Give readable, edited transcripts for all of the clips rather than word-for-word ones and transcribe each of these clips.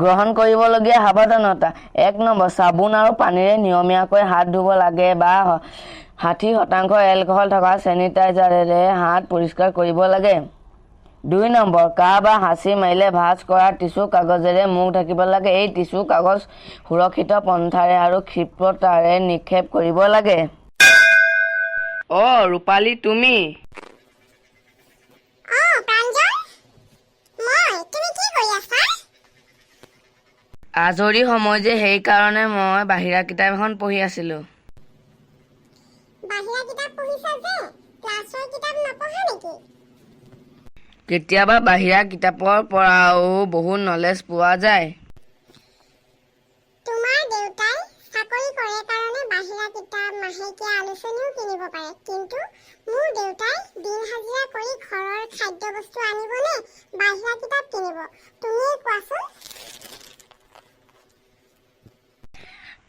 গ্ৰহণ কৰিবলগীয়া সাৱধানতা 1 নম্বৰ চাবোন আৰু পানীৰে নিয়মীয়াকৈ হাত ধুব লাগে বা 60% এলকহল থকা চেনিটাইজাৰেৰে হাত পৰিষ্কাৰ কৰিব লাগে। 2 নম্বৰ কাহ বা হাঁচি মাৰিলে ভাঁজ কৰা টিছু কাগজেৰে মুখ ঢাকিব লাগে। এই টিছু কাগজ সুৰক্ষিত পন্থাৰে আৰু ক্ষিপ্ৰতাৰে নিক্ষেপ কৰিব লাগে। ৰূপালী তুমি আজৰি সময় যে সেইকাৰণে মই বাহিৰা কিতাপ এখন পঢ়ি আছিলোঁ। কেতিয়াবা বাহিৰা কিতাপৰ পৰাও বহুত নলেজ পোৱা যায়। তোমাৰ দেউতাই চাকৰি কৰে কাৰণে বাহিৰা কিতাপ মাহেকীয়া আলোচনীও কিনিব পাৰে, কিন্তু মোৰ দেউতাই দিন হাজিৰা কৰি ঘৰৰ খাদ্য বস্তু আনিবনে বাহিৰা কিতাপ কিনিব? তুমিয়ে কোৱাচোন।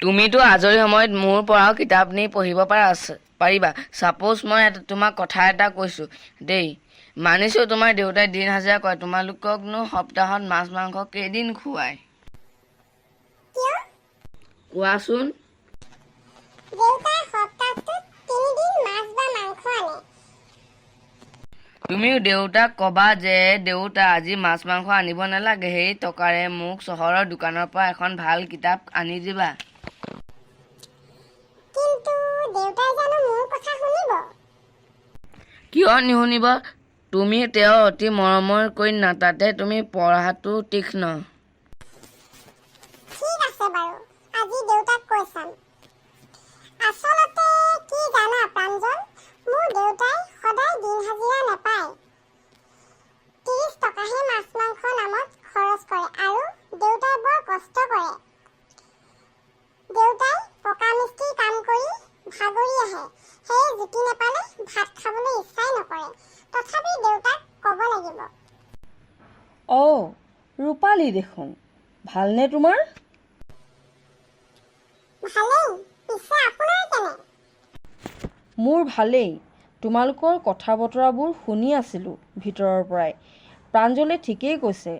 তুমিতো আজৰি সময়ত মোৰ পৰাও কিতাপ নি পঢ়িব পাৰিবা। ছাপ'জ মই তোমাক কথা এটা কৈছোঁ দেই। মানিছোঁ তোমাৰ দেউতাই দিন হাজিৰা কৰে, তোমালোককনো সপ্তাহত মাছ মাংস কেইদিন খুৱায়? কোৱাচোন। দেউতাই সপ্তাহটোত 3 দিন মাছ বা মাংস আনে। তুমিও দেউতাক ক'বা যে দেউতা আজি মাছ মাংস আনিব নালাগে, সেই টকাৰে মোক চহৰৰ দোকানৰ পৰা এখন ভাল কিতাপ আনি দিবা। কিন্তু দেউতাই জানো মোৰ কথা শুনিব? কিয় নুশুনিব? তুমি তেওঁ অতি মৰমৰ কন্যা, তাতে তুমি পঢ়াটো তীক্ষ্ণ। ঠিক আছে বাৰু, আজি দেউতাক কৈ চাম। আচলতে কি জানা প্ৰাঞ্জল, মোৰ দেউতাই সদায় দিন হাজিৰা নাপায়। 30 টকাহে মাছ মাংস নামত খৰচ কৰে আৰু দেউতাই বৰ কষ্ট কৰে। দেউতাই পকা মিস্ত্ৰী কাম কৰি ভাগৰি আহে, সেয়ে জুতি নাপালে ভাত খাবলৈ ইচ্ছাই নকৰে। তথাপি দেউতাক ক'ব লাগিব। ৰূপালী দেখোন, ভালনে তোমাৰ? ভালেই, পিছে আপোনাৰ কেনে? মোৰ ভালেই। তোমালোকৰ কথা বতৰাবোৰ শুনি আছিলোঁ ভিতৰৰ পৰাই। প্ৰাঞ্জলে ঠিকেই কৈছে,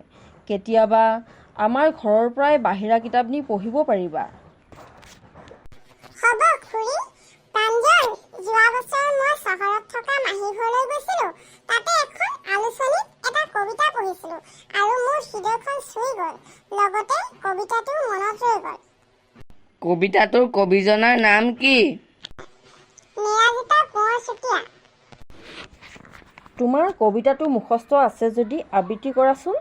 কেতিয়াবা আমাৰ ঘৰৰ পৰাই বাহিৰা কিতাপ নি পঢ়িব পাৰিবা। হ'ব খুৰী। প্ৰাঞ্জল, যোৱা বছৰ মই চহৰত থকা মাহী ঘৰলৈ গৈছিলোঁ। তাতে এখন আলোচনীত এটা কবিতা পঢ়িছিলোঁ আৰু মোৰ হৃদয়খন চুই গ'ল। লগতে কবিতাটো মনত ৰৈ গ'ল। কবিতাটোৰ কবিজনাৰ নাম কি? নিৰাজিতা কোঁৱৰ চুতীয়া। তোমাৰ কবিতাটো মুখস্থ আছে যদি আবৃত্তি কৰাচোন।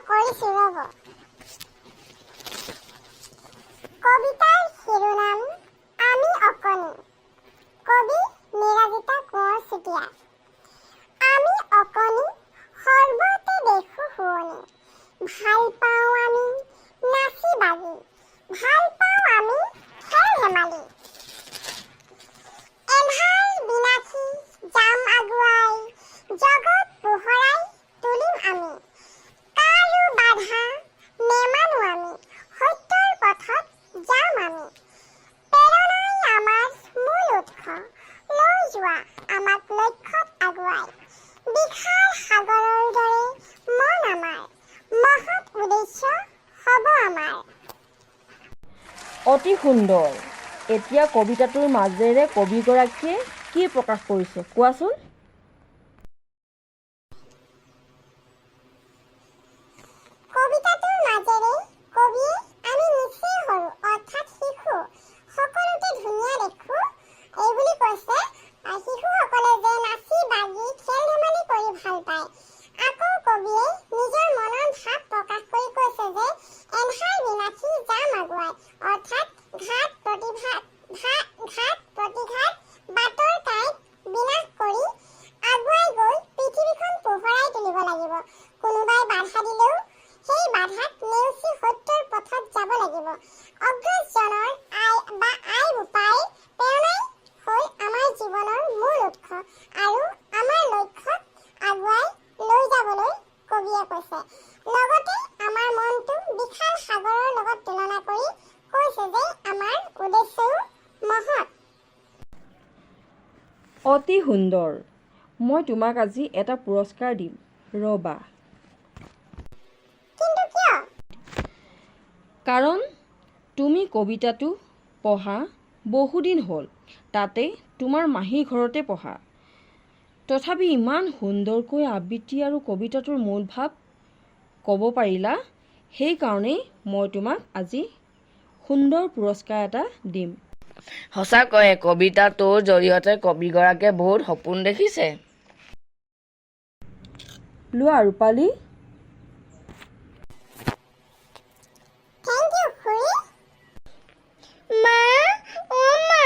কৰিছোঁ ৰ'ব। কবিতাৰ শিৰোনাম আমি অকণি। কবি নিৰাজিতা কোঁৱৰ চুতীয়া। আমি অকণি, সৰ্বতে দেখোঁ শুৱনি। ভাল পাওঁ আমি নাচি বাগি, ভাল পাওঁ আমি খেল ধেমালি। এন্ধাৰ বিনাশী যাম আগুৱাই, জগত পোহৰাই তুলিম আমি। কাৰো বাধা নেমানো আমি, সত্যৰ পথত যাম আমি। প্ৰেৰণাই আমাৰ মূল উৎস, লৈ যোৱা আমাক লক্ষ্যত আগুৱাই। বিশাল সাগৰৰ দৰে মন আমাৰ, মহৎ উদ্দেশ্য হ'ব আমাৰ। অতি সুন্দৰ। এতিয়া কবিতাটোৰ মাজেৰে কবিগৰাকীয়ে কি প্ৰকাশ কৰিছে কোৱাচোন। কবিতাটোৰ মাজেৰে কবিয়ে আমি নিচেই সৰু অৰ্থাৎ শিশু, সকলোতে ধুনীয়া দেখোঁ এইবুলি কৈছে। শিশুসকলে যে নাচি বাগি খেল ধেমালি কৰি ভাল পায়। আকৌ কবিয়ে নিজৰ মনৰ ভাৱ প্ৰকাশ কৰি কৈছে যে এন্ধাৰ বিনাশী যাম আগুৱাই, অৰ্থাৎ ঘাত প্ৰতিঘাত বাটৰ কাঁইট বিনাশ কৰি আগুৱাই গৈ পৃথিৱীখন পোহৰাই তুলিব লাগিব। কোনোবাই বাধা দিলেও সেই বাধাক নেওচি সত্যৰ পথত যাব লাগিব। অগ্ৰজজনৰ আই বোপাই প্ৰেৰণাই হৈ আমাৰ জীৱনৰ মূল উৎস আৰু আমাৰ লক্ষ্যত আগুৱাই লৈ যাবলৈ কবিয়ে কৈছে। লগতে আমাৰ মনটো বিশাল সাগৰৰ লগত তুলনা কৰি কৈছে যে আমাৰ উদ্দেশ্যও মহৎ। অতি সুন্দৰ। মই তোমাক আজি এটা পুৰস্কাৰ দিম, ৰ'বা। কাৰণ তুমি কবিতাটো পঢ়া বহুদিন হ'ল, তাতে তোমাৰ মাহীৰ ঘৰতে পঢ়া। তথাপি ইমান সুন্দৰকৈ আবৃত্তি আৰু কবিতাটোৰ মূল ভাৱ ক'ব পাৰিলা, সেইকাৰণেই মই তোমাক আজি সুন্দৰ পুৰস্কাৰ এটা দিম। সঁচাকৈয়ে কবিতাটোৰ জৰিয়তে কবিগৰাকীয়ে বহুত সপোন দেখিছে। লোৱা ৰূপালী। থেংক ইউ খুৰী। মা, মা,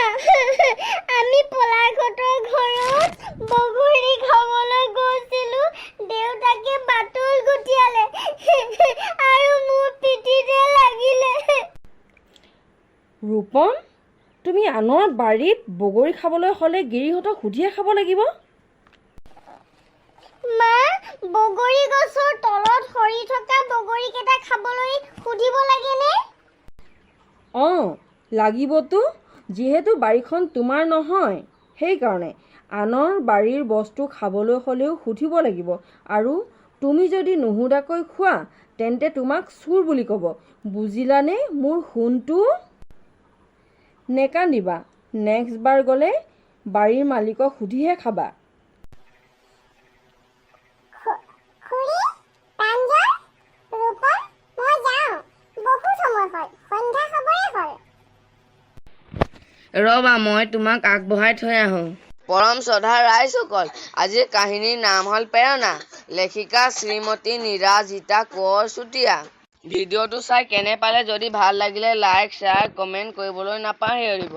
আমি পলাশহঁতৰ ঘৰত বগৰী খাবলৈ গৈছিলোঁ। দেউতাকে বাটল গুটিয়ালে আৰু মোৰ পিঠিতে লাগিলে। ৰূপম, তুমি আনৰ বাৰীত বগৰী খাবলৈ হ'লে গিৰিহঁতক সুধিয়ে খাব লাগিব। মা, বগৰী গছৰ তলত সৰি থকা বগৰীকেইটা খাবলৈ সুধিব লাগেনে? অঁ, লাগিবতো, যিহেতু বাৰীখন তোমাৰ নহয়। সেইকাৰণে আনৰ বাৰীৰ বস্তু খাবলৈ হ'লেও সুধিব লাগিব, আৰু তুমি যদি নুসুধাকৈ খোৱা তেন্তে তোমাক চোৰ বুলি ক'ব। বুজিলানে মোৰ সোণটো? নেকান্দিবা, নেক্সট বাৰ গ'লে বাৰীৰ মালিকক সুধিহে খাবা। খুৰী, প্ৰাঞ্জল, ৰূপম, মই যাওঁ। বহুত সময় হ'ল, সন্ধ্যা হ'বই হ'ল। ৰ'বা, মই তোমাক আগবঢ়াই থৈ আহোঁ। পৰম শ্ৰদ্ধা ৰাইজসকল, আজিৰ কাহিনীৰ নাম হ'ল প্ৰেৰণা। লেখিকা শ্ৰীমতী নিৰাজিতা কোঁৱৰ চুতীয়া। ভিডিঅ'টো চাই কেনে পালে? যদি ভাল লাগিলে লাইক, শ্বেয়াৰ, কমেণ্ট কৰিবলৈ নাপাহৰিব।